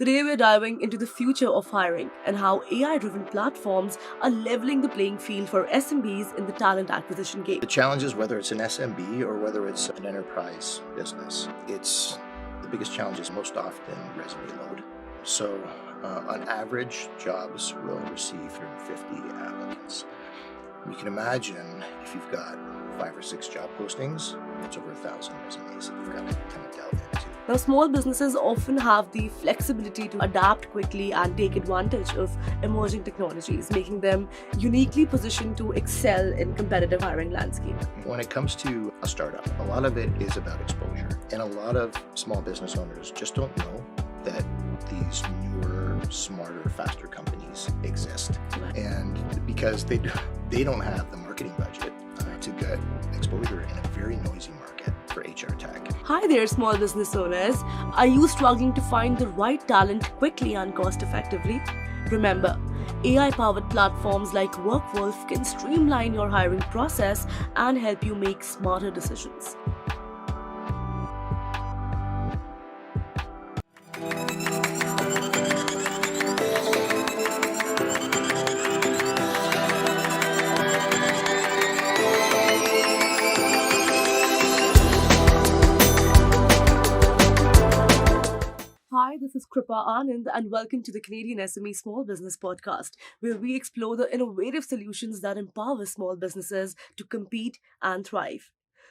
Today, we're diving into the future of hiring and how AI-driven platforms are leveling the playing field for SMBs in the talent acquisition game. The challenge is whether it's an SMB or whether it's an enterprise business. The biggest challenge is most often resume load. So on average, jobs will receive 350 applicants. You can imagine if you've got 5 or 6 job postings, it's over 1,000 resumes that you've got to kind of delve into. Now, small businesses often have the flexibility to adapt quickly and take advantage of emerging technologies, making them uniquely positioned to excel in competitive hiring landscape. When it comes to a startup, a lot of it is about exposure. And a lot of small business owners just don't know that these newer, smarter, faster companies exist. Right. And because they don't have the marketing budget to get exposure in a very noisy market for HR tech. Hi there, small business owners. Are you struggling to find the right talent quickly and cost-effectively? Remember, AI-powered platforms like Workwolf can streamline your hiring process and help you make smarter decisions. Hi, this is Kripa Anand and welcome to the CanadianSME Small Business Podcast, where we explore the innovative solutions that empower small businesses to compete and thrive.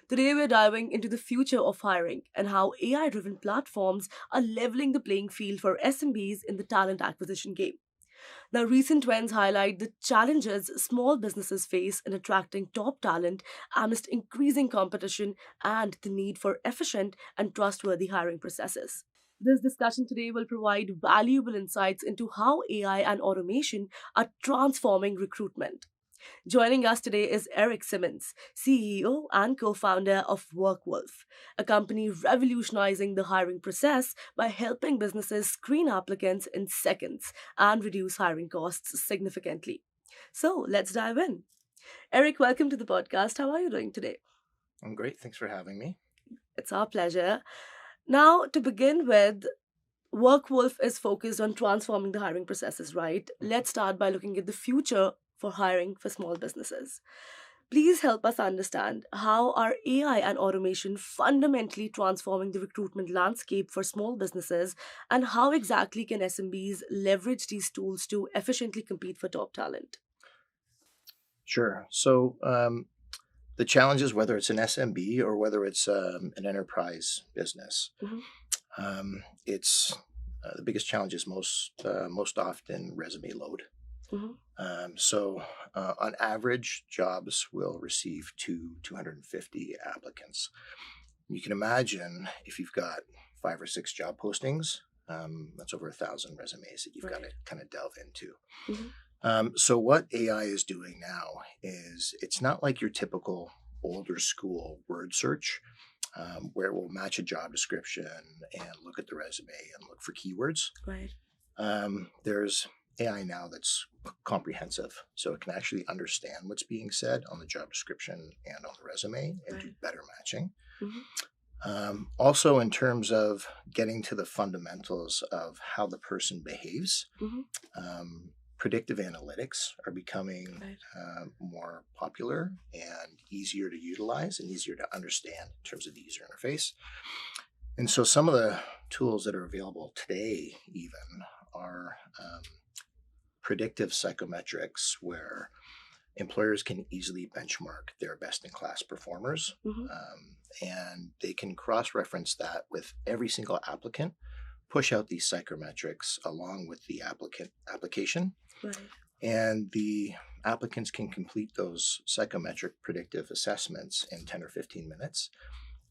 Today, we're diving into the future of hiring and how AI-driven platforms are leveling the playing field for SMBs in the talent acquisition game. Now, recent trends highlight the challenges small businesses face in attracting top talent amidst increasing competition and the need for efficient and trustworthy hiring processes. This discussion today will provide valuable insights into how AI and automation are transforming recruitment. Joining us today is Erik Simins, CEO and co-founder of Workwolf, a company revolutionizing the hiring process by helping businesses screen applicants in seconds and reduce hiring costs significantly. So let's dive in. Erik, welcome to the podcast. How are you doing today? I'm great. Thanks for having me. It's our pleasure. Now, to begin with, Workwolf is focused on transforming the hiring processes, right? Let's start by looking at the future for hiring for small businesses. Please help us understand how are AI and automation fundamentally transforming the recruitment landscape for small businesses, and how exactly can SMBs leverage these tools to efficiently compete for top talent? Sure. So the challenge is whether it's an SMB or whether it's an enterprise business. Mm-hmm. The biggest challenge is most often resume load. Mm-hmm. So on average, jobs will receive 250 applicants. You can imagine if you've got 5 or 6 job postings, that's over 1,000 resumes that you've got to kind of delve into. Mm-hmm. So what AI is doing now is it's not like your typical older school word search where it will match a job description and look at the resume and look for keywords. Right. There's AI now that's comprehensive, so it can actually understand what's being said on the job description and on the resume and do better matching. Mm-hmm. Also, in terms of getting to the fundamentals of how the person behaves, predictive analytics are becoming more popular and easier to utilize and easier to understand in terms of the user interface. And so some of the tools that are available today even are predictive psychometrics, where employers can easily benchmark their best-in-class performers, and they can cross-reference that with every single applicant, push out these psychometrics along with the application. Right. And the applicants can complete those psychometric predictive assessments in 10 or 15 minutes.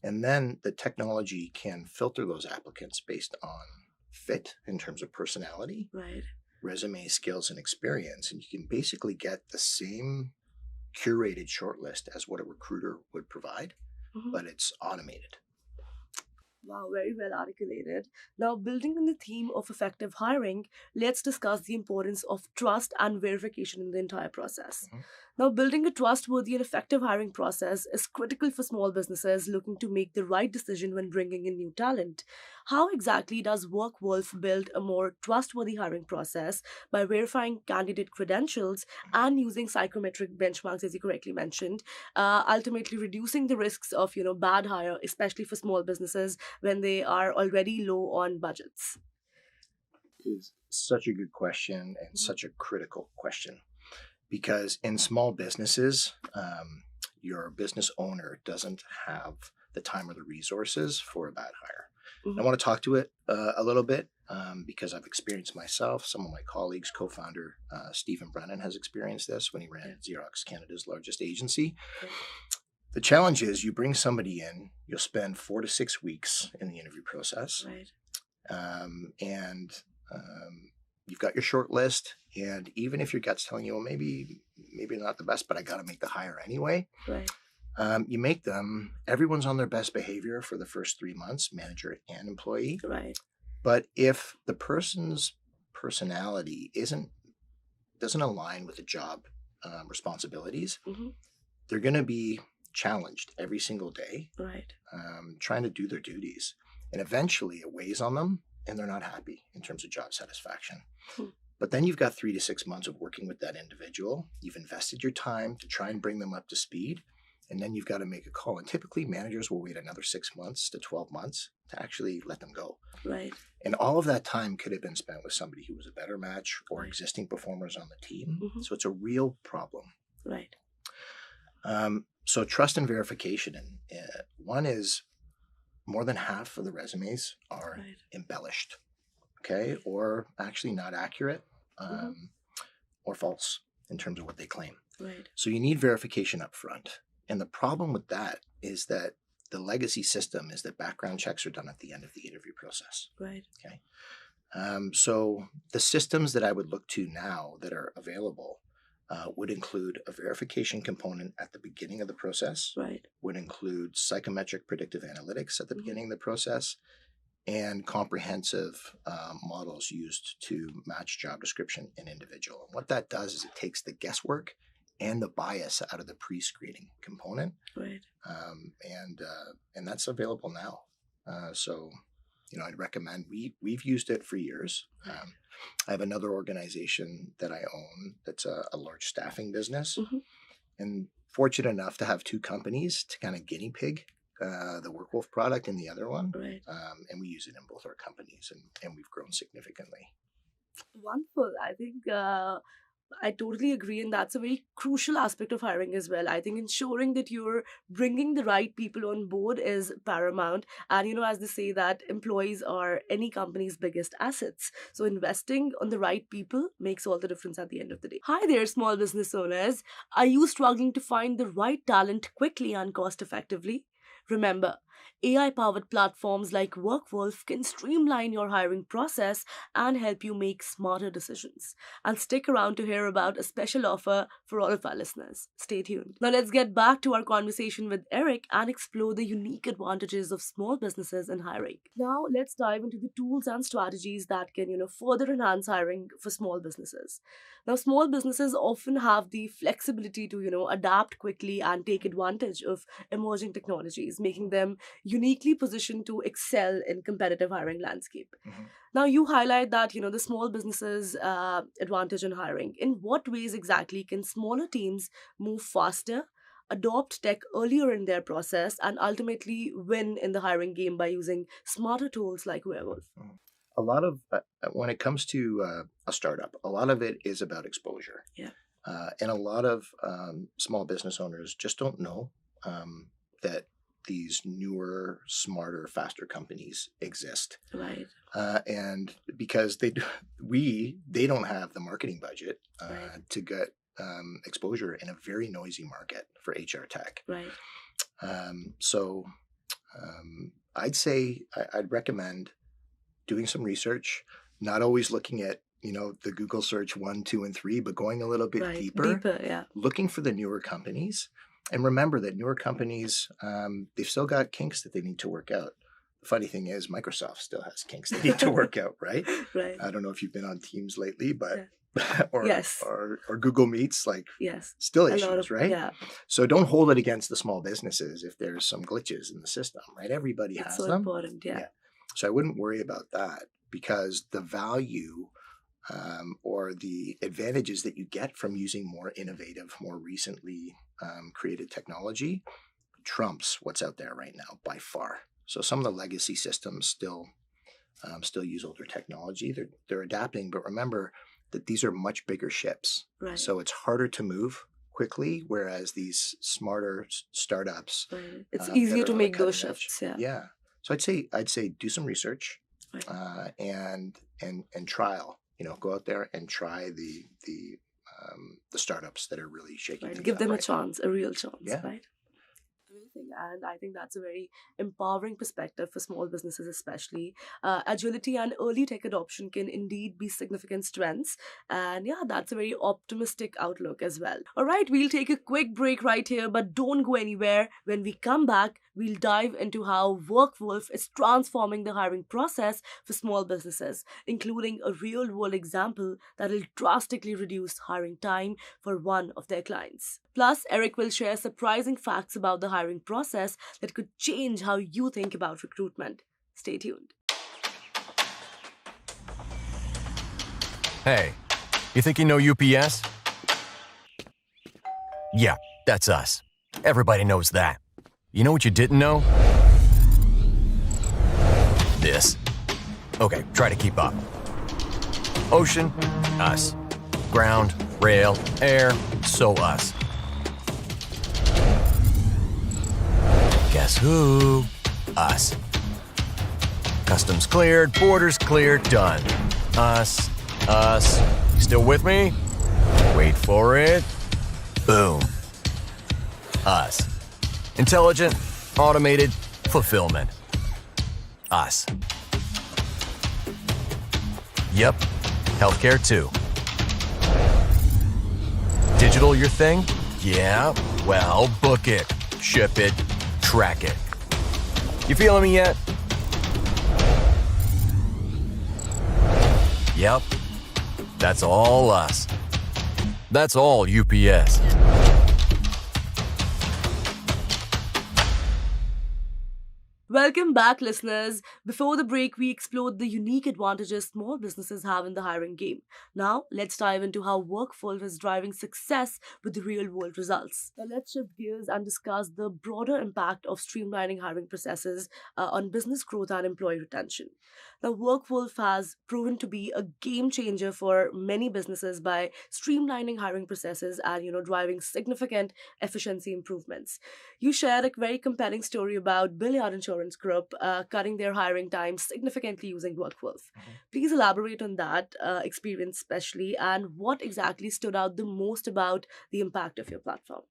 And then the technology can filter those applicants based on fit in terms of personality, resume, skills, and experience. And you can basically get the same curated shortlist as what a recruiter would provide, but it's automated. Wow, very well articulated. Now, building on the theme of effective hiring, let's discuss the importance of trust and verification in the entire process. Now, building a trustworthy and effective hiring process is critical for small businesses looking to make the right decision when bringing in new talent. How exactly does Workwolf build a more trustworthy hiring process by verifying candidate credentials and using psychometric benchmarks, as you correctly mentioned, ultimately reducing the risks of bad hire, especially for small businesses when they are already low on budgets? Is such a good question and such a critical question, because in small businesses, your business owner doesn't have the time or the resources for a bad hire. I want to talk to it a little bit because I've experienced myself. Some of my colleagues, co-founder Stephen Brennan, has experienced this when he ran Xerox, Canada's largest agency. The challenge is you bring somebody in, you'll spend 4 to 6 weeks in the interview process. And you've got your short list, and even if your gut's telling you, well, maybe not the best, but I got to make the hire anyway. You make them. Everyone's on their best behavior for the first 3 months, manager and employee. But if the person's personality doesn't align with the job responsibilities, they're going to be challenged every single day, trying to do their duties, and eventually it weighs on them. And they're not happy in terms of job satisfaction. But then you've got 3 to 6 months of working with that individual. You've invested your time to try and bring them up to speed. And then you've got to make a call. And typically managers will wait another 6 months to 12 months to actually let them go. And all of that time could have been spent with somebody who was a better match or existing performers on the team. So it's a real problem. So trust and verification. And one is, more than half of the resumes are embellished, or actually not accurate, or false in terms of what they claim. So you need verification up front. And the problem with that is that the legacy system is that background checks are done at the end of the interview process. So the systems that I would look to now that are available would include a verification component at the beginning of the process, would include psychometric predictive analytics at the beginning of the process, and comprehensive models used to match job description and individual. And what that does is it takes the guesswork and the bias out of the pre-screening component, and that's available now. So I'd recommend, we've used it for years. I have another organization that I own that's a large staffing business, and fortunate enough to have 2 companies to kind of guinea pig the Workwolf product in the other one. And we use it in both our companies, and we've grown significantly. Wonderful. I think I totally agree, and that's a very crucial aspect of hiring as well. I think ensuring that you're bringing the right people on board is paramount. And, as they say, that employees are any company's biggest assets. So investing on the right people makes all the difference at the end of the day. Hi there, small business owners. Are you struggling to find the right talent quickly and cost effectively? Remember, AI-powered platforms like Workwolf can streamline your hiring process and help you make smarter decisions. And stick around to hear about a special offer for all of our listeners. Stay tuned. Now let's get back to our conversation with Erik and explore the unique advantages of small businesses in hiring. Now let's dive into the tools and strategies that can, further enhance hiring for small businesses. Now, small businesses often have the flexibility to, adapt quickly and take advantage of emerging technologies, making them uniquely positioned to excel in competitive hiring landscape. Now, you highlight that, the small businesses' advantage in hiring. In what ways exactly can smaller teams move faster, adopt tech earlier in their process, and ultimately win in the hiring game by using smarter tools like Workwolf? A lot of, when it comes to a startup, a lot of it is about exposure. And a lot of small business owners just don't know that these newer, smarter, faster companies exist. And because they don't have the marketing budget to get exposure in a very noisy market for HR tech. So I'd say I'd recommend doing some research, not always looking at, the Google search 1, 2, and 3, but going a little bit deeper, looking for the newer companies. And remember that newer companies, they've still got kinks that they need to work out. The funny thing is Microsoft still has kinks they need to work out, right? I don't know if you've been on Teams lately, but or Google Meets, still issues, right? So don't hold it against the small businesses if there's some glitches in the system, right? Everybody has them. Important, So I wouldn't worry about that, because the value or the advantages that you get from using more innovative, more recently created technology trumps what's out there right now by far. So some of the legacy systems still use older technology. They're adapting, but remember that these are much bigger ships. Right. So it's harder to move quickly, whereas these smarter startups, right. It's easier to make those shifts. Yeah. So I'd say do some research, right. and trial. Go out there and try the startups that are really shaking. Right. Give them a chance, a real chance. Yeah. Right. Amazing. And I think that's a very empowering perspective for small businesses, especially. Agility and early tech adoption can indeed be significant strengths. And yeah, that's a very optimistic outlook as well. All right, we'll take a quick break right here, but don't go anywhere. When we come back, we'll dive into how Workwolf is transforming the hiring process for small businesses, including a real-world example that will drastically reduce hiring time for one of their clients. Plus, Erik will share surprising facts about the hiring process that could change how you think about recruitment. Stay tuned. Hey, you think you know UPS? Yeah, that's us. Everybody knows that. You know what you didn't know? This. Okay, try to keep up. Ocean, us. Ground, rail, air, so us. Guess who? Us. Customs cleared, borders cleared, done. Us. You still with me? Wait for it. Boom. Us. Intelligent, automated, fulfillment. Us. Yep, healthcare too. Digital your thing? Yeah, well, book it, ship it, track it. You feeling me yet? Yep, that's all us. That's all UPS. Welcome back, listeners. Before the break, we explored the unique advantages small businesses have in the hiring game. Now, let's dive into how Workwolf is driving success with the real-world results. Now, let's shift gears and discuss the broader impact of streamlining hiring processes on business growth and employee retention. Now, Workwolf has proven to be a game changer for many businesses by streamlining hiring processes and, driving significant efficiency improvements. You shared a very compelling story about Billiard Insurance Group cutting their hiring time significantly using Workwolf. Please elaborate on that experience especially, and what exactly stood out the most about the impact of your platform.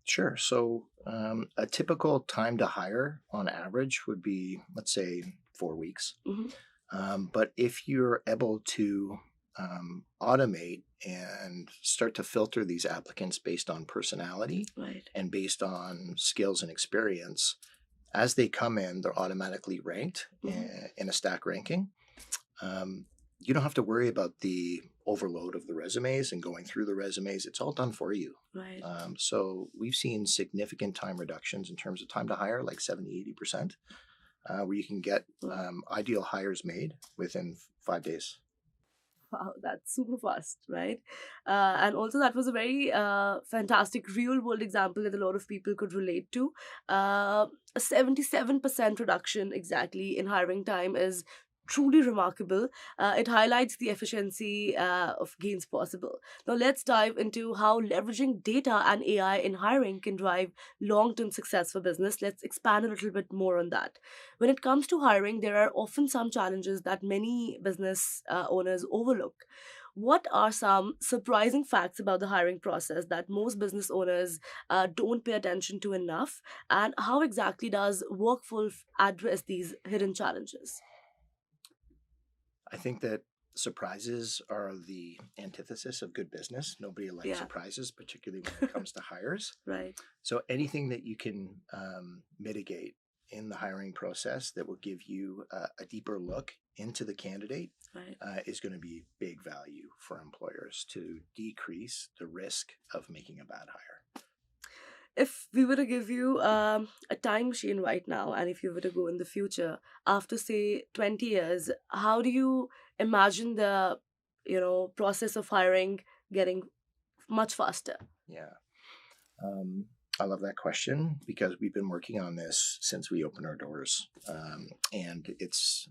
Sure. So a typical time to hire on average would be, let's say, 4 weeks. But if you're able to automate and start to filter these applicants based on personality and based on skills and experience, as they come in, they're automatically ranked in a stack ranking. You don't have to worry about the overload of the resumes and going through the resumes. It's all done for you. So we've seen significant time reductions in terms of time to hire, like 70-80%, where you can get ideal hires made within 5 days. Wow, that's super fast, right? And also that was a very fantastic real-world example that a lot of people could relate to. A 77% reduction exactly in hiring time is truly remarkable. It highlights the efficiency of gains possible. Now let's dive into how leveraging data and AI in hiring can drive long-term success for business. Let's expand a little bit more on that. When it comes to hiring, there are often some challenges that many business owners overlook. What are some surprising facts about the hiring process that most business owners don't pay attention to enough? And how exactly does Workwolf address these hidden challenges? I think that surprises are the antithesis of good business. Nobody likes surprises, particularly when it comes to hires. So anything that you can mitigate in the hiring process that will give you a deeper look into the candidate is going to be big value for employers to decrease the risk of making a bad hire. If we were to give you a time machine right now, and if you were to go in the future, after say 20 years, how do you imagine the process of hiring getting much faster? Yeah. I love that question because we've been working on this since we opened our doors. And it's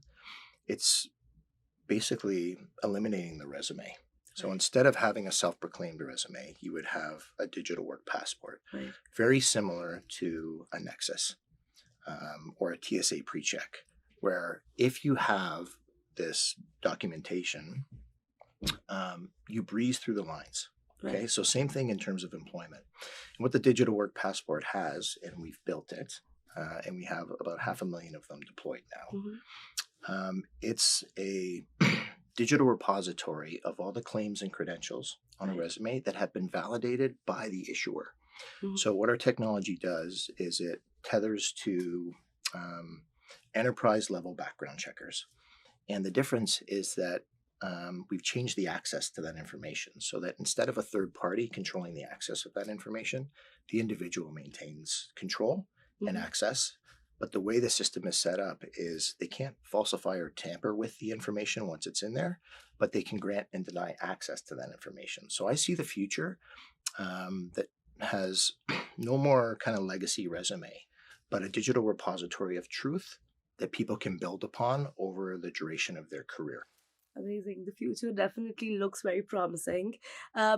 basically eliminating the resume. So instead of having a self-proclaimed resume, you would have a digital work passport, Right. very similar to a Nexus or a TSA pre-check, where if you have this documentation, you breeze through the lines. Okay, Right. so same thing in terms of employment. And what the digital work passport has, and we've built it, and we have about 500,000 of them deployed now. Mm-hmm. It's a digital repository of all the claims and credentials on a resume that have been validated by the issuer. Mm-hmm. So what our technology does is it tethers to enterprise level background checkers. And the difference is that we've changed the access to that information so that instead of a third party controlling the access of that information, the individual maintains control and access. But the way the system is set up is they can't falsify or tamper with the information once it's in there, but they can grant and deny access to that information. So I see the future that has no more kind of legacy resume, but a digital repository of truth that people can build upon over the duration of their career. Amazing. The future definitely looks very promising.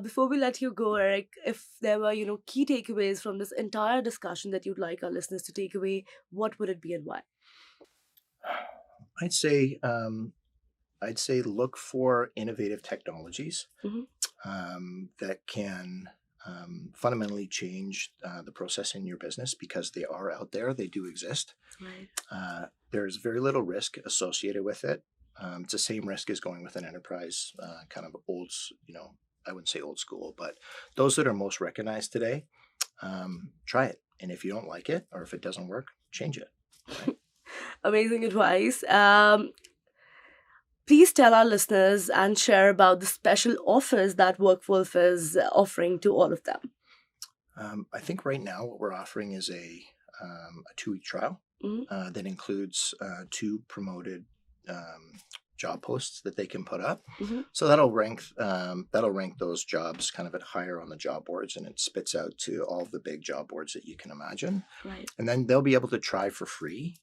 Before we let you go, Erik, if there were, key takeaways from this entire discussion that you'd like our listeners to take away, what would it be and why? I'd say look for innovative technologies that can fundamentally change the process in your business because they are out there. They do exist. Right. There's very little risk associated with it. It's the same risk as going with an enterprise kind of old, I wouldn't say old school, but those that are most recognized today, try it. And if you don't like it or if it doesn't work, change it. Right? Amazing advice. Please tell our listeners and share about the special offers that Workwolf is offering to all of them. I think right now what we're offering is a 2-week trial that includes 2 promoted job posts that they can put up. So that'll rank those jobs kind of at higher on the job boards, and it spits out to all of the big job boards that you can imagine. Right. And then they'll be able to try for free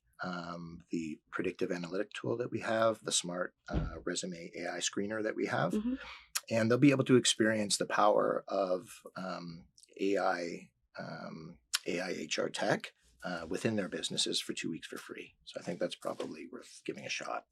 the predictive analytic tool that we have, the smart resume AI screener that we have, and they'll be able to experience the power of AI HR tech within their businesses for 2 weeks for free. So I think that's probably worth giving a shot.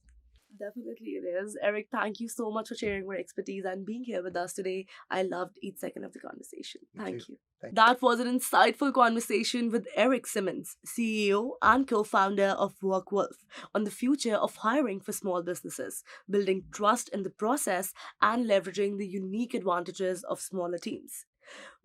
Definitely it is. Erik, thank you so much for sharing your expertise and being here with us today. I loved each second of the conversation. Thank you. That was an insightful conversation with Erik Simins, CEO and co-founder of Workwolf, on the future of hiring for small businesses, building trust in the process and leveraging the unique advantages of smaller teams.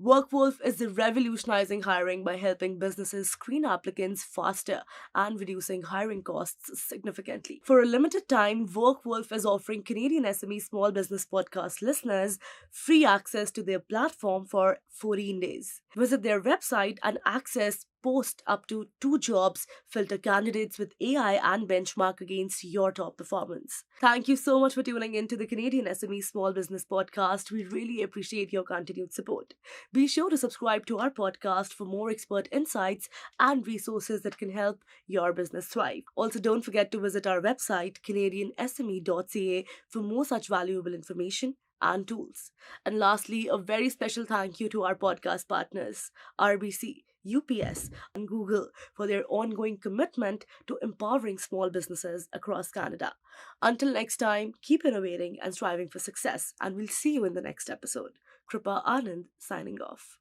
Workwolf is revolutionizing hiring by helping businesses screen applicants faster and reducing hiring costs significantly. For a limited time, Workwolf is offering Canadian SME Small Business Podcast listeners free access to their platform for 14 days. Visit their website and access post up to 2 jobs, filter candidates with AI, and benchmark against your top performance. Thank you so much for tuning in to the Canadian SME Small Business Podcast. We really appreciate your continued support. Be sure to subscribe to our podcast for more expert insights and resources that can help your business thrive. Also, don't forget to visit our website, CanadianSME.ca, for more such valuable information and tools. And lastly, a very special thank you to our podcast partners, RBC, UPS, and Google, for their ongoing commitment to empowering small businesses across Canada. Until next time, keep innovating and striving for success, and we'll see you in the next episode. Kripa Anand signing off.